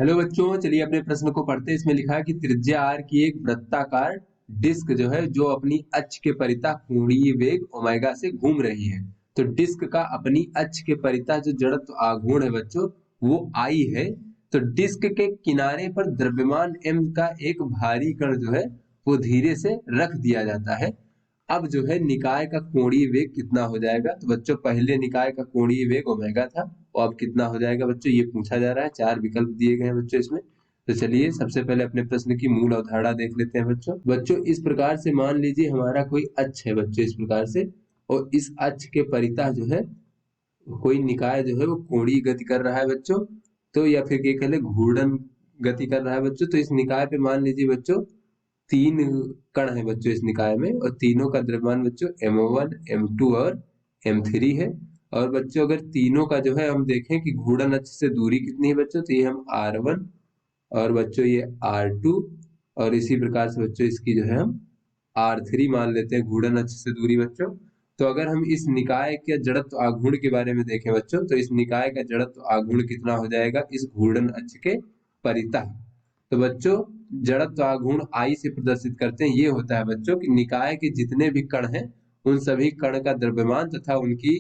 Hello बच्चों, चलिए अपने प्रश्न को पढ़ते हैं। इसमें लिखा है कि त्रिज्या r की एक वृत्ताकार डिस्क जो अपनी अक्ष के परितः कोणीय वेग ओमेगा से घूम रही है। तो डिस्क का अपनी अक्ष के परितः जो जड़त्व आघूर्ण है बच्चों, वो I है। तो डिस्क के किनारे पर द्रव्यमान m का एक भारी कण वो धीरे से रख दिया जाता है। अब निकाय का कोणीय वेग कितना हो जाएगा। तो बच्चों पहले निकाय का कोणीय वेग ओमेगा था, और अब कितना हो जाएगा बच्चों, ये पूछा जा रहा है। चार विकल्प दिए गए हैं बच्चों इसमें। तो चलिए सबसे पहले अपने प्रश्न की मूल अवधारणा देख लेते हैं बच्चों इस प्रकार से मान लीजिए हमारा कोई अक्ष है बच्चों, इस प्रकार से, और इस अक्ष के परितः कोई निकाय वो कोणीय गति कर रहा है बच्चों। तो या फिर क्या कह ले, घूर्णन गति कर रहा है बच्चों। तो इस निकाय पे मान लीजिए बच्चों तीन कण है बच्चों इस निकाय में, और तीनों का द्रव्यमान बच्चों m1 m2 और m3 है। और बच्चों अगर तीनों का हम देखें कि घूर्णन अक्ष से दूरी कितनी है बच्चों, तो ये हम r1 और बच्चों ये r2, और इसी प्रकार से बच्चों इसकी हम r3 मान लेते हैं घूर्णन अक्ष से दूरी बच्चों। तो अगर हम इस निकाय के जड़त्व आघूर्ण के बारे में देखें बच्चों, तो इस निकाय का जड़त्व आघूर्ण कितना हो जाएगा इस घूर्णन अक्ष के परितः। तो बच्चों जड़त्व आघूर्ण I से प्रदर्शित करते हैं। ये होता है बच्चों कि निकाय के जितने भी कण हैं उन सभी कण का द्रव्यमान तथा उनकी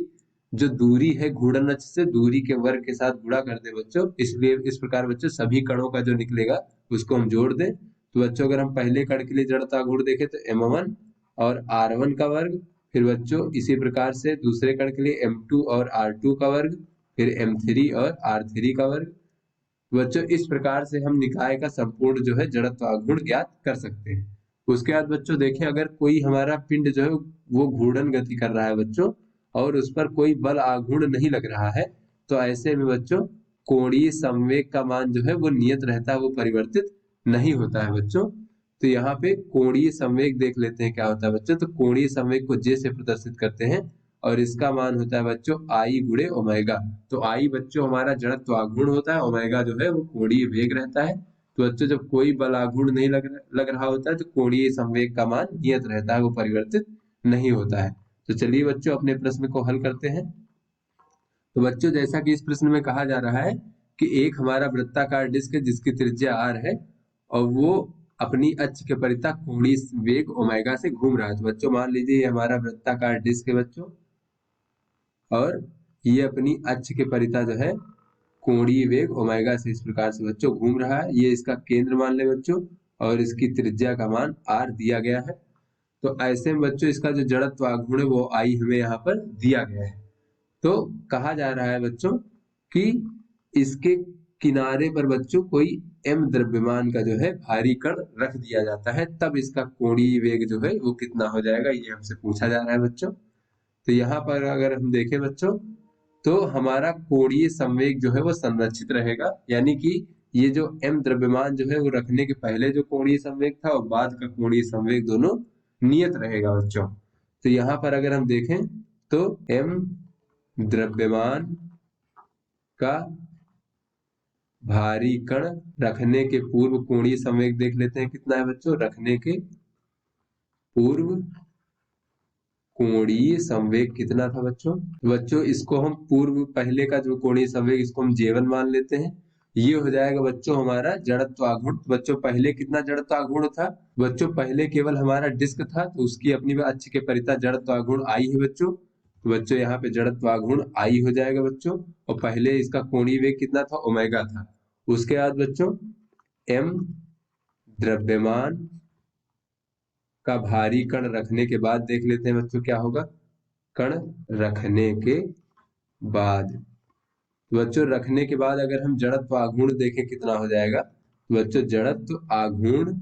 जो दूरी है घूर्णन अक्ष से दूरी के वर्ग के साथ गुणा कर दे बच्चों। इसलिए इस प्रकार बच्चों सभी कणों का जो निकलेगा उसको हम जोड़ दें। तो बच्चों अगर हम पहले कण के लिए जड़त्व आघूर्ण देखें तो m1 और r1 का वर्ग, फिर बच्चों इसी प्रकार से दूसरे कण के लिए m2 और r2 का वर्ग, फिर m3 और r3 का वर्ग। बच्चों इस प्रकार से हम निकाय का संपूर्ण जड़त्व आघूर्ण ज्ञात कर सकते हैं। उसके बाद बच्चों देखें, अगर कोई हमारा पिंड वो घूर्णन गति कर रहा है बच्चों, और उस पर कोई बल आघूर्ण नहीं लग रहा है, तो ऐसे में बच्चों कोणीय संवेग का मान वो नियत रहता है, वो परिवर्तित नहीं होता है बच्चों। तो यहाँ पे कोणीय संवेग देख लेते हैं क्या होता है बच्चों। तो कोणीय संवेग को J से प्रदर्शित करते हैं, और इसका मान होता है बच्चों I गुणे ओमेगा। तो I बच्चों हमारा जड़त्व आघूर्ण होता है, ओमेगा वो कोणीय वेग रहता है। तो बच्चों जब कोई बल आघूर्ण नहीं लग रहा होता है तो कोणीय संवेग का मान नियत रहता है, वो परिवर्तित नहीं होता है। तो चलिए बच्चों अपने प्रश्न को हल करते हैं। तो बच्चों जैसा कि इस प्रश्न में कहा जा रहा है कि एक हमारा वृत्ताकार डिस्क है जिसकी त्रिज्या r है, और वो अपनी अक्ष के परितः कोणीय वेग ओमेगा से घूम रहा है। तो बच्चों मान लीजिए ये हमारा वृत्ताकार डिस्क है बच्चों, और ये अपनी अक्ष के परितः कोणीय वेग ओमेगा से इस प्रकार से बच्चों घूम रहा है। ये इसका केंद्र मान ले बच्चों, और इसकी त्रिज्या का मान r दिया गया है। तो ऐसे में बच्चों इसका जो जड़त्व आघूर्ण है वो I हमें यहाँ पर दिया गया है। तो कहा जा रहा है बच्चों कि इसके किनारे पर बच्चों कोई m द्रव्यमान का भारी कण रख दिया जाता है, तब इसका कोणीय वेग वो कितना हो जाएगा, ये हमसे पूछा जा रहा है बच्चों। तो यहाँ पर अगर हम देखें बच्चों, तो हमारा कोणीय संवेग वो संरक्षित रहेगा, यानी कि ये जो m द्रव्यमान वो रखने के पहले जो कोणीय संवेग था और बाद का कोणीय संवेग दोनों नियत रहेगा बच्चों। तो यहाँ पर अगर हम देखें तो m द्रव्यमान का भारी कण रखने के पूर्व कोणीय संवेग देख लेते हैं कितना है बच्चों। रखने के पूर्व कोणीय संवेग कितना था बच्चों इसको हम पूर्व पहले का जो कोणीय संवेग इसको हम J1 मान लेते हैं। ये हो जाएगा बच्चों हमारा जड़त्व आघूर्ण। बच्चों पहले कितना जड़त्व आघूर्ण था बच्चों, पहले केवल हमारा डिस्क था तो उसकी अपनी अक्ष के परितः जड़त्व आघूर्ण I है बच्चों। तो बच्चों यहाँ पे जड़त्व आघूर्ण I हो जाएगा बच्चों, और पहले इसका कोणीय वेग कितना था, ओमेगा था। उसके बाद बच्चों m द्रव्यमान का भारी कण रखने के बाद देख लेते हैं बच्चों क्या होगा। कण रखने के बाद, बच्चों रखने के बाद अगर हम जड़त्व आघूर्ण देखें कितना हो जाएगा, तो बच्चों जड़त्व आघूर्ण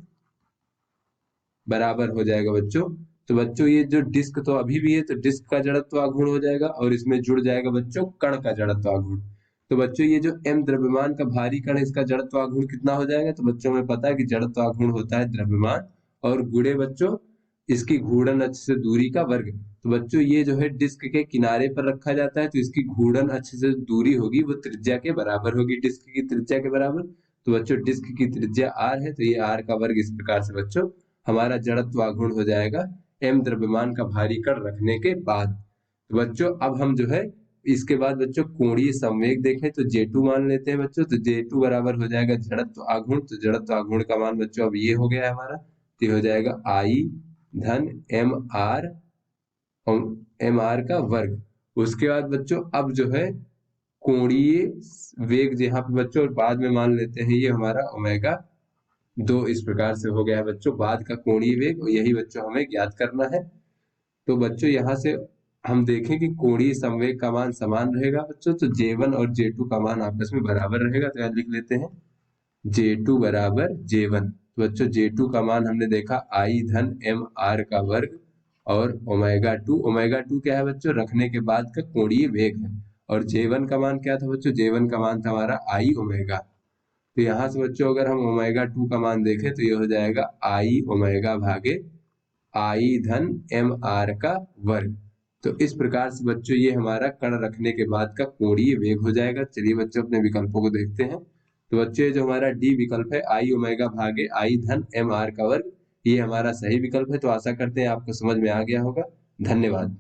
बराबर हो जाएगा बच्चों। तो बच्चों ये जो डिस्क तो अभी भी है, तो डिस्क का जड़त्व आघूर्ण हो जाएगा, और इसमें जुड़ जाएगा बच्चों कण का जड़त्व आघूर्ण। तो बच्चों ये जो m द्रव्यमान का भारी कण इसका जड़त्व आघूर्ण कितना हो जाएगा। तो बच्चों में पता है कि जड़त्व आघूर्ण होता है द्रव्यमान और गुणे बच्चों इसकी घूर्णन अक्ष से दूरी का वर्ग। तो बच्चों ये डिस्क के किनारे पर रखा जाता है, तो इसकी घूर्णन अक्ष से दूरी होगी वो त्रिज्या के बराबर होगी, डिस्क की त्रिज्या के बराबर। तो बच्चों डिस्क की त्रिज्या r है, तो ये r का वर्ग इस प्रकार से बच्चों हमारा जड़त्व आघूर्ण हो जाएगा m द्रव्यमान का भारी कण रखने के बाद। तो बच्चों अब हम इसके बाद बच्चों कोणीय संवेग देखें तो J2 मान लेते हैं बच्चों। तो J2 बराबर हो जाएगा जड़त्व आघूर्ण। तो जड़त्व आघूर्ण का मान बच्चों अब ये हो गया है हमारा, तो ये हो जाएगा I धन mr का वर्ग। उसके बाद बच्चों अब जो है कोणीय वेग यहाँ पे बच्चों बाद में मान लेते हैं ये हमारा ओमेगा 2। इस प्रकार से हो गया है बच्चों बाद का कोणीय वेग, और यही बच्चों हमें ज्ञात करना है। तो बच्चों यहाँ से हम देखें कि कोणीय संवेग का मान समान रहेगा बच्चों, तो J1 और J2 का मान आपस में बराबर रहेगा। तो यहाँ लिख लेते हैं J2 बराबर J1। तो बच्चों J2 का मान हमने देखा I धन mr का वर्ग, और ओमेगा 2 क्या है बच्चों, रखने के बाद का कोणीय वेग है। और J1 का मान क्या था बच्चों, J1 का मान था हमारा I ओमेगा। तो यहाँ से बच्चों अगर हम ओमेगा 2 का मान देखें तो ये हो जाएगा I ओमेगा भागे I धन mr का वर्ग। तो इस प्रकार से बच्चों ये हमारा कण रखने के बाद का कोणीय वेग हो जाएगा। चलिए बच्चों अपने विकल्पों को देखते हैं। तो बच्चों ये जो हमारा डी विकल्प है I ओमेगा भागे I धन mr का वर्ग, ये हमारा सही विकल्प है। तो आशा करते हैं आपको समझ में आ गया होगा। धन्यवाद।